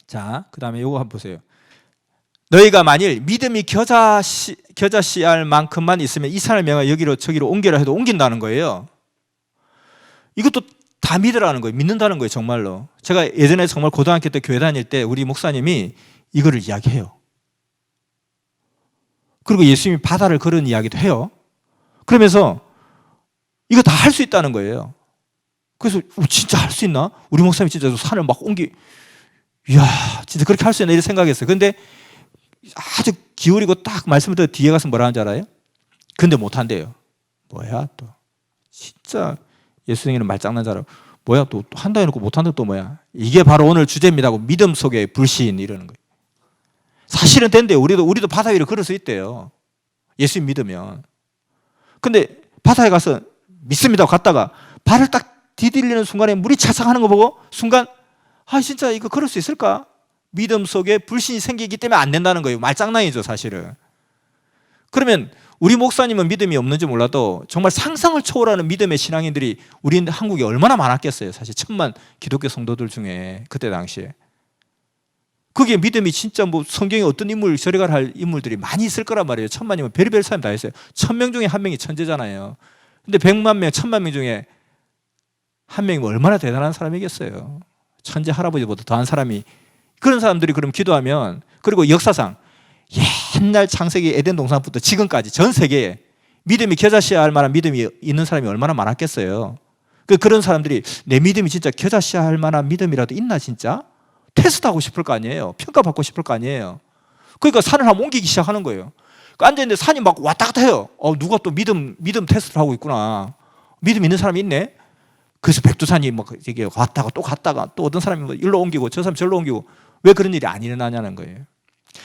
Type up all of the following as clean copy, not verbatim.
자, 그 다음에 요거 한번 보세요. 너희가 만일 믿음이 겨자씨알 만큼만 있으면 이 산을 명하여 여기로 저기로 옮겨라 해도 옮긴다는 거예요. 이것도 다 믿으라는 거예요. 믿는다는 거예요, 정말로. 제가 예전에 정말 고등학교 때 교회 다닐 때 우리 목사님이 이거를 이야기해요. 그리고 예수님이 바다를 걸은 이야기도 해요. 그러면서 이거 다 할 수 있다는 거예요. 그래서 진짜 할 수 있나? 우리 목사님이 진짜 산을 막 이야, 진짜 그렇게 할 수 있나 이렇게 생각했어요. 근데 아주 기울이고 딱 말씀을 듣고 뒤에 가서 뭐라 하는지 알아요? 근데 못한대요. 뭐야 또 진짜 예수님은 말장난자라고 뭐야 또 한다 해놓고 못한다 또 뭐야. 이게 바로 오늘 주제입니다. 믿음 속의 불신 이러는 거예요. 사실은 된대요. 우리도 바다 위를 걸을 수 있대요. 예수님 믿으면. 근데 바다에 가서 믿습니다 갔다가 발을 딱 디딜리는 순간에 물이 차상하는 거 보고 순간 진짜 이거 걸을 수 있을까? 믿음 속에 불신이 생기기 때문에 안 된다는 거예요. 말장난이죠 사실은. 그러면 우리 목사님은 믿음이 없는지 몰라도 정말 상상을 초월하는 믿음의 신앙인들이 우리 한국에 얼마나 많았겠어요. 사실 1000만 기독교 성도들 중에 그때 당시에. 그게 믿음이 진짜 뭐 성경에 어떤 인물 저리가 할 인물들이 많이 있을 거란 말이에요. 1000만이면 별의별 사람 다 있어요. 1000명 중에 1명이 천재잖아요. 근데 100만 명, 1000만 명 중에 1명이 얼마나 대단한 사람이겠어요. 천재 할아버지보다 더한 사람이. 그런 사람들이 그럼 기도하면, 그리고 역사상 옛날 창세기 에덴 동산부터 지금까지 전 세계에 믿음이 겨자씨알 만한 믿음이 있는 사람이 얼마나 많았겠어요. 그런 사람들이 내 믿음이 진짜 겨자씨알 만한 믿음이라도 있나 진짜? 테스트하고 싶을 거 아니에요. 평가받고 싶을 거 아니에요. 그러니까 산을 한번 옮기기 시작하는 거예요. 앉아있는데 산이 막 왔다 갔다 해요. 누가 또 믿음 테스트를 하고 있구나. 믿음 있는 사람이 있네. 그래서 백두산이 막 이게 왔다가 또 갔다가 또 어떤 사람이 일로 옮기고 저 사람 절로 옮기고. 왜 그런 일이 안 일어나냐는 거예요.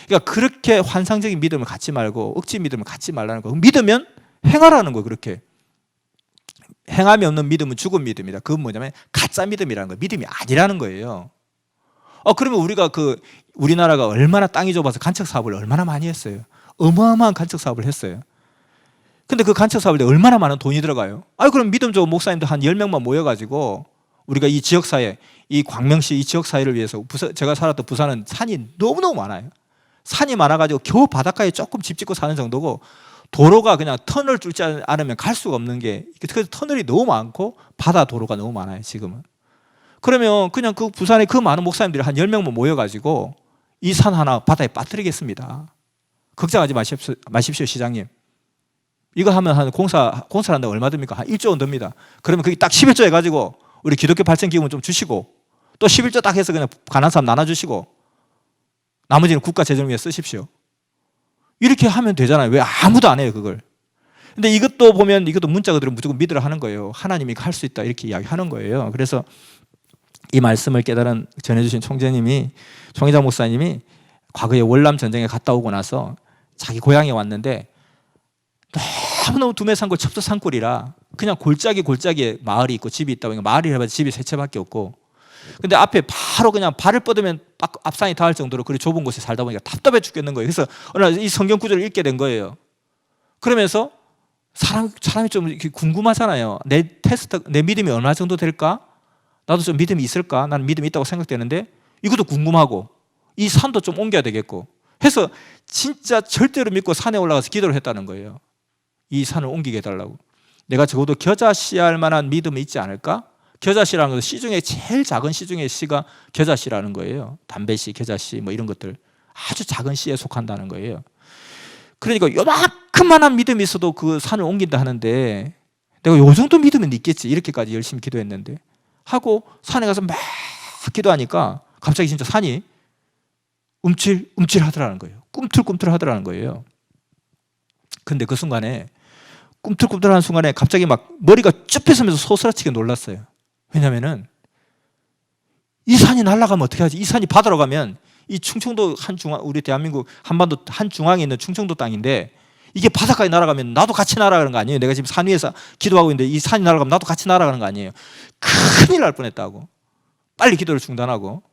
그러니까 그렇게 환상적인 믿음을 갖지 말고 억지 믿음을 갖지 말라는 거예요. 믿으면 행하라는 거예요. 그렇게 행함이 없는 믿음은 죽은 믿음이다. 그건 뭐냐면 가짜 믿음이라는 거예요. 믿음이 아니라는 거예요. 그러면 우리나라가 얼마나 땅이 좁아서 간척 사업을 얼마나 많이 했어요. 어마어마한 간척 사업을 했어요. 근데 그 간척 사업에 얼마나 많은 돈이 들어가요? 그럼 믿음 좋은 목사님들 한 10명만 모여가지고 우리가 이 지역사회, 이 광명시 이 지역사회를 위해서 제가 살았던 부산은 산이 너무너무 많아요. 산이 많아가지고 겨우 바닷가에 조금 집 짓고 사는 정도고 도로가 그냥 터널 뚫지 않으면 갈 수가 없는 게, 그래서 터널이 너무 많고 바다 도로가 너무 많아요 지금은. 그러면 그냥 그 부산에 그 많은 목사님들이 한 10명만 모여가지고 이 산 하나 바다에 빠뜨리겠습니다. 걱정하지 마십시오 시장님. 이거 하면 한 공사를 한다고 얼마 듭니까? 한 1조 원 듭니다. 그러면 그게 딱 11조 해가지고 우리 기독교 발전 기금을 좀 주시고 또 11조 딱 해서 그냥 가난한 사람 나눠주시고 나머지는 국가 재정을 위해 쓰십시오. 이렇게 하면 되잖아요. 왜 아무도 안 해요 그걸. 근데 이것도 보면 이것도 문자 그대로 무조건 믿으라 하는 거예요. 하나님이 할 수 있다 이렇게 이야기하는 거예요. 그래서 이 말씀을 깨달은 전해주신 총회장 목사님이 과거에 월남 전쟁에 갔다 오고 나서 자기 고향에 왔는데 너무너무 두메산골 첩서산골이라 그냥 골짜기에 마을이 있고 집이 있다 보니까 마을이 해봐야 집이 3채밖에 없고, 근데 앞에 바로 그냥 발을 뻗으면 앞산이 닿을 정도로 그리 좁은 곳에 살다 보니까 답답해 죽겠는 거예요. 그래서 어느 날 이 성경 구절을 읽게 된 거예요. 그러면서 사람이 좀 이렇게 궁금하잖아요. 내 믿음이 얼마 정도 될까? 나도 좀 믿음이 있을까? 나는 믿음이 있다고 생각되는데 이것도 궁금하고 이 산도 좀 옮겨야 되겠고 해서 진짜 절대로 믿고 산에 올라가서 기도를 했다는 거예요. 이 산을 옮기게 해달라고. 내가 적어도 겨자씨알 만한 믿음이 있지 않을까? 겨자씨라는 것은 씨 중에 제일 작은 씨 중에 씨가 겨자씨라는 거예요. 담배씨, 겨자씨 뭐 이런 것들 아주 작은 씨에 속한다는 거예요. 그러니까 요만큼만한 믿음이 있어도 그 산을 옮긴다 하는데 내가 요 정도 믿으면 있겠지 이렇게까지 열심히 기도했는데 하고 산에 가서 막 기도하니까 갑자기 진짜 산이 움찔움찔하더라는 거예요. 꿈틀꿈틀하더라는 거예요. 근데 그 순간에 꿈틀꿈틀하는 순간에 갑자기 막 머리가 쭉 펴서면서 소스라치게 놀랐어요. 왜냐면은 이 산이 날아가면 어떻게 하지? 이 산이 바다로 가면 이 충청도 우리 대한민국 한반도 한중앙에 있는 충청도 땅인데 이게 바닷가에 날아가면 나도 같이 날아가는 거 아니에요? 내가 지금 산 위에서 기도하고 있는데 이 산이 날아가면 나도 같이 날아가는 거 아니에요? 큰일 날 뻔했다고. 빨리 기도를 중단하고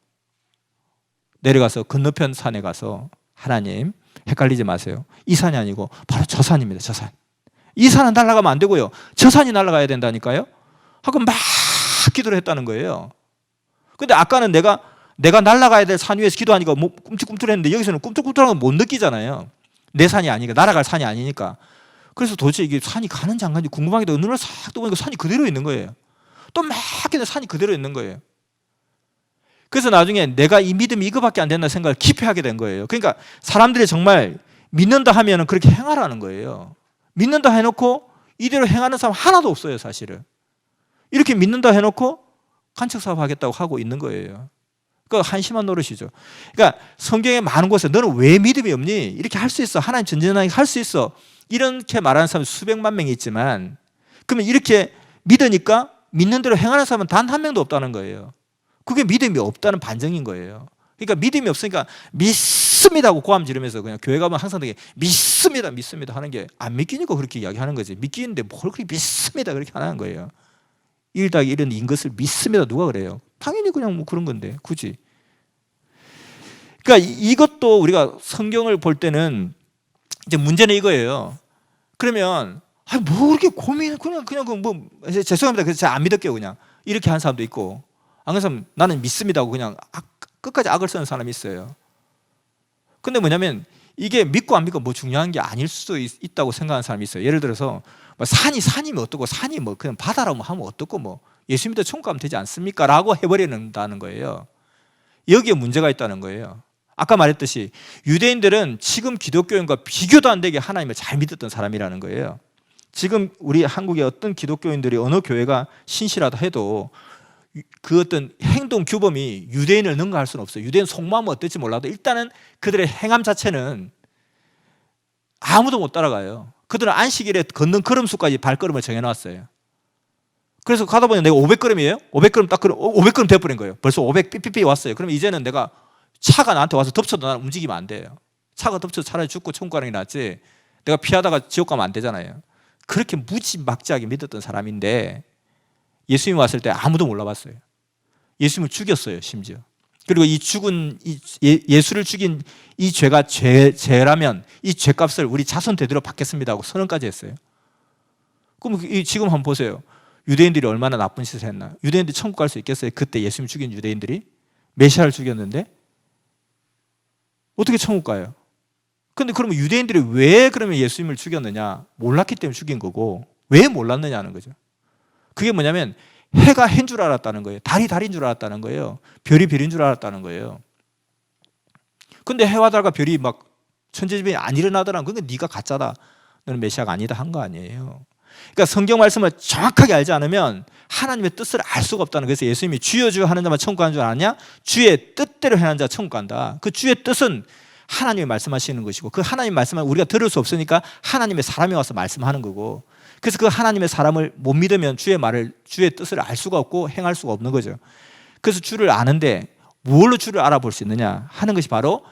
내려가서 건너편 산에 가서 하나님 헷갈리지 마세요. 이 산이 아니고 바로 저 산입니다. 저 산. 이 산은 날아가면 안 되고요. 저 산이 날아가야 된다니까요. 하고 막 기도를 했다는 거예요. 근데 아까는 내가 날아가야 될 산 위에서 기도하니까 뭐 꿈틀꿈틀했는데 여기서는 꿈틀꿈틀한 건 못 느끼잖아요. 내 산이 아니니까, 날아갈 산이 아니니까. 그래서 도대체 이게 산이 가는지 안 가는지 궁금하기도 하고 눈을 싹 떠보니까 산이 그대로 있는 거예요. 또 막 기도 산이 그대로 있는 거예요. 그래서 나중에 내가 이 믿음이 이거밖에 안 된다 생각을 깊이 하게 된 거예요. 그러니까 사람들이 정말 믿는다 하면 그렇게 행하라는 거예요. 믿는다 해놓고 이대로 행하는 사람 하나도 없어요, 사실은. 이렇게 믿는다 해놓고 간척 사업 하겠다고 하고 있는 거예요. 그러니까 한심한 노릇이죠. 그러니까 성경에 많은 곳에 너는 왜 믿음이 없니? 이렇게 할 수 있어. 하나님 전진하게 할 수 있어. 이렇게 말하는 사람이 수백만 명이 있지만 그러면 이렇게 믿으니까 믿는 대로 행하는 사람은 단 한 명도 없다는 거예요. 그게 믿음이 없다는 반증인 거예요. 그러니까 믿음이 없으니까 믿습니다 하고 고함 지르면서 그냥 교회 가면 항상 되게 믿습니다 하는 게 안 믿기니까 그렇게 이야기하는 거지. 믿기는데 뭘 그렇게 믿습니다 그렇게 하는 거예요. 1 더하기 1은 인 것을 믿습니다. 누가 그래요? 당연히 그냥 뭐 그런 건데 굳이. 그러니까 이것도 우리가 성경을 볼 때는 이제 문제는 이거예요. 그러면 뭐 그렇게 고민 그냥 뭐 죄송합니다. 그래서 잘 안 믿을게요 그냥 이렇게 하는 사람도 있고 안 그런 사람 나는 믿습니다 하고 그냥 끝까지 악을 쓰는 사람이 있어요. 근데 뭐냐면 이게 믿고 안 믿고 뭐 중요한 게 아닐 수도 있다고 생각하는 사람이 있어요. 예를 들어서 뭐 산이면 어떻고 산이 뭐 그냥 바다라고 하면 어떻고 뭐 예수 믿어 천국 가면 되지 않습니까? 라고 해버리는다는 거예요. 여기에 문제가 있다는 거예요. 아까 말했듯이 유대인들은 지금 기독교인과 비교도 안 되게 하나님을 잘 믿었던 사람이라는 거예요. 지금 우리 한국의 어떤 기독교인들이 어느 교회가 신실하다 해도 그 어떤 행동 규범이 유대인을 능가할 수는 없어요. 유대인 속마음은 어떨지 몰라도 일단은 그들의 행함 자체는 아무도 못 따라가요. 그들은 안식일에 걷는 걸음수까지 발걸음을 정해놨어요. 그래서 가다 보니 내가 500걸음이에요? 500걸음 딱 500걸음 돼버린 거예요. 벌써 500 삐삐삐 왔어요. 그럼 이제는 내가 차가 나한테 와서 덮쳐도 나는 움직이면 안 돼요. 차가 덮쳐도 차라리 죽고 천국 가는 게 낫지 내가 피하다가 지옥 가면 안 되잖아요. 그렇게 무지막지하게 믿었던 사람인데 예수님이 왔을 때 아무도 몰라봤어요. 예수님을 죽였어요, 심지어. 그리고 이 죽은 예수를 죽인 이 죄가 죄라면 이 죄값을 우리 자손 대대로 받겠습니다 하고 선언까지 했어요. 그럼 지금 한번 보세요. 유대인들이 얼마나 나쁜 짓을 했나. 유대인들이 천국 갈 수 있겠어요? 그때 예수님 죽인 유대인들이 메시아를 죽였는데 어떻게 천국 가요? 근데 그러면 유대인들이 왜 그러면 예수님을 죽였느냐? 몰랐기 때문에 죽인 거고 왜 몰랐느냐는 거죠. 그게 뭐냐면 해가 해인 줄 알았다는 거예요. 달이 달인 줄 알았다는 거예요. 별이 별인 줄 알았다는 거예요. 근데 해와 달과 별이 막 천재지변이 안 일어나더라. 그건 네가 가짜다. 너는 메시아가 아니다 한 거 아니에요. 그러니까 성경 말씀을 정확하게 알지 않으면 하나님의 뜻을 알 수가 없다는 거예요. 그래서 예수님이 주여 주여 하는 자만 천국 가는 줄 아냐? 주의 뜻대로 행하는 자 천국 간다. 그 주의 뜻은 하나님이 말씀하시는 것이고 그 하나님 말씀을 우리가 들을 수 없으니까 하나님의 사람이 와서 말씀하는 거고 그래서 그 하나님의 사람을 못 믿으면 주의 말을 주의 뜻을 알 수가 없고 행할 수가 없는 거죠. 그래서 주를 아는데 무엇로 주를 알아볼 수 있느냐 하는 것이 바로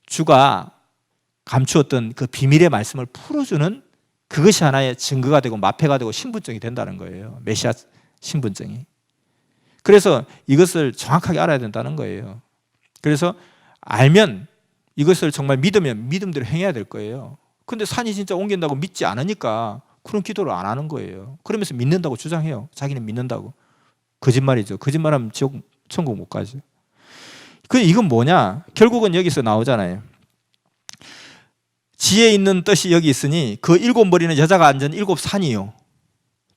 주가 감추었던 그 비밀의 말씀을 풀어주는 그것이 하나의 증거가 되고 마패가 되고 신분증이 된다는 거예요. 메시아 신분증이. 그래서 이것을 정확하게 알아야 된다는 거예요. 그래서 알면 이것을 정말 믿으면 믿음대로 행해야 될 거예요. 근데 산이 진짜 옮긴다고 믿지 않으니까 그런 기도를 안 하는 거예요. 그러면서 믿는다고 주장해요. 자기는 믿는다고. 거짓말이죠. 거짓말하면 지옥 천국 못 가죠. 이건 뭐냐? 결국은 여기서 나오잖아요. 지혜 있는 뜻이 여기 있으니 그 7머리는 여자가 앉은 7산이요.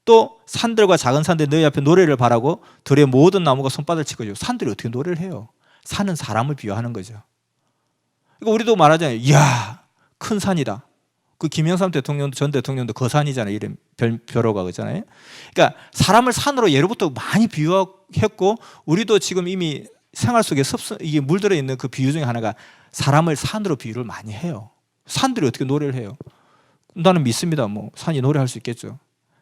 또 산들과 작은 산들 너희 앞에 노래를 바라고 들의 모든 나무가 손바닥을 치고 산들이 어떻게 노래를 해요? 산은 사람을 비유하는 거죠. 그러니까 우리도 말하잖아요. 이야, 큰 산이다. 그 김영삼 대통령도 전 대통령도 거산이잖아요. 이름 벼로가 그잖아요. 그러니까 사람을 산으로 예로부터 많이 비유했고 우리도 지금 이미 생활 속에 이게 물들어 있는 그 비유 중에 하나가 사람을 산으로 비유를 많이 해요. 산들이 어떻게 노래를 해요? 나는 믿습니다. 뭐 산이 노래할 수 있겠죠.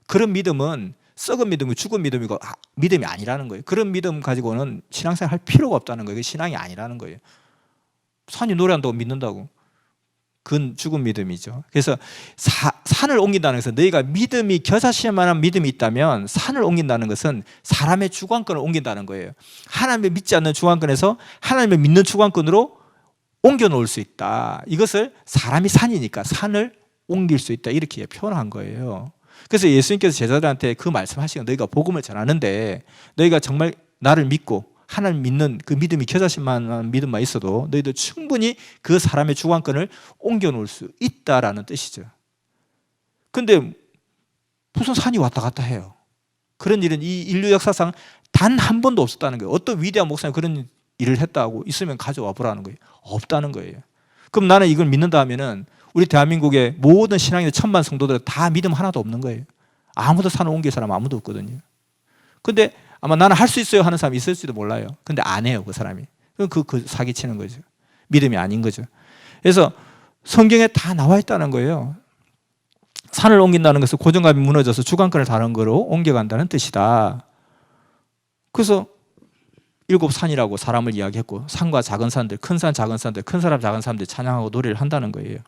그런 믿음은 썩은 믿음이 죽은 믿음이고 믿음이 아니라는 거예요. 그런 믿음 가지고는 신앙생활 할 필요가 없다는 거예요. 신앙이 아니라는 거예요. 산이 노래한다고 믿는다고. 그건 죽은 믿음이죠. 그래서 산을 옮긴다는 것은 너희가 믿음이 겨자씨에 만한 믿음이 있다면 산을 옮긴다는 것은 사람의 주관권을 옮긴다는 거예요. 하나님을 믿지 않는 주관권에서 하나님을 믿는 주관권으로 옮겨 놓을 수 있다. 이것을 사람이 산이니까 산을 옮길 수 있다. 이렇게 표현한 거예요. 그래서 예수님께서 제자들한테 그 말씀하시고 너희가 복음을 전하는데 너희가 정말 나를 믿고 하나님 믿는 그 믿음이 겨자씨 만한 믿음만 있어도 너희도 충분히 그 사람의 주관권을 옮겨놓을 수 있다라는 뜻이죠. 근데 무슨 산이 왔다 갔다 해요. 그런 일은 이 인류 역사상 단 한 번도 없었다는 거예요. 어떤 위대한 목사님 그런 일을 했다고 있으면 가져와 보라는 거예요. 없다는 거예요. 그럼 나는 이걸 믿는다 하면은 우리 대한민국의 모든 신앙인들 1000만 성도들 다 믿음 하나도 없는 거예요. 아무도 산을 옮길 사람 아무도 없거든요. 근데 아마 나는 할 수 있어요 하는 사람이 있을지도 몰라요. 근데 안 해요, 그 사람이. 그 사기치는 거죠. 믿음이 아닌 거죠. 그래서 성경에 다 나와 있다는 거예요. 산을 옮긴다는 것은 고정감이 무너져서 주관권을 다른 거로 옮겨간다는 뜻이다. 그래서 7산이라고 사람을 이야기했고 산과 작은 산들, 큰 산, 작은 산들, 큰 사람, 작은 사람들 찬양하고 노래를 한다는 거예요.